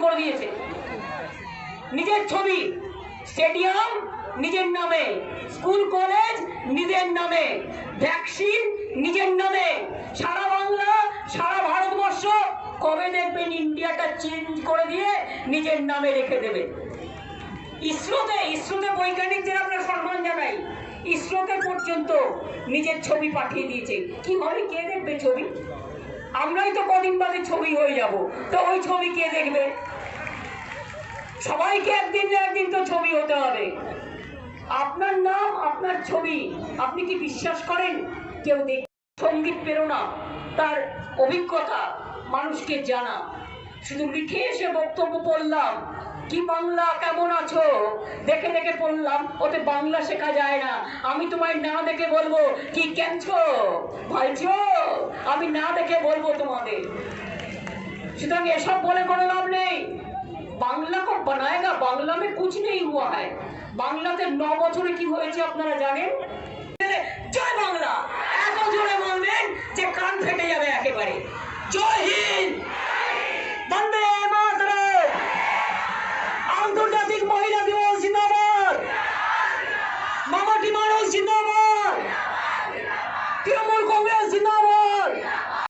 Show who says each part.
Speaker 1: করে দিয়েছে। নিজের ছবি, স্টেডিয়াম নিজের নামে, স্কুল কলেজ নিজের নামে, ভ্যাকসিন নিজের নামে, সারা বাংলা সারা ভারতবর্ষ কবে দেখবেন ইন্ডিয়াটা চেঞ্জ করে দিয়ে নিজের নামে রেখে দেবে। ইসরোতে বৈজ্ঞানিকদের আমরা সম্মান জানাই, ইসরোতে পর্যন্ত নিজের ছবি পাঠিয়ে দিয়েছে। কি হবে, কে দেখবে ছবি? আমরাই তো কদিন বাদে ছবি হয়ে যাব, তো ওই ছবি কে দেখবে? সবাইকে একদিন না একদিন তো ছবি হতে হবে। আপনার নাম, আপনার ছবি, আপনি কি বিশ্বাস করেন কেউ দেখ? সঙ্গীত প্রেরণা, তার অভিজ্ঞতা মানুষকে জানা, শুধু লিখে এসে বক্তব্য পড়লাম, কি বাংলা কেমন আছো দেখে দেখে পড়লাম, ওতে বাংলা শেখা যায় না। আমি তোমায় না দেখে বলবো কি কেনছো ভাইছো, আমি না দেখে বলবো তোমাদের। সুতরাং এসব বলে কোনো লাভ নেই। বাংলা को बनाएगा, बांग्ला में कुछ नहीं हुआ है। বাংলাতে 9 বছরে কি হয়েছে আপনারা জানেন? জয় বাংলা এত জোরে বলবেন যে কান ফেটে যাবে একেবারে। জয়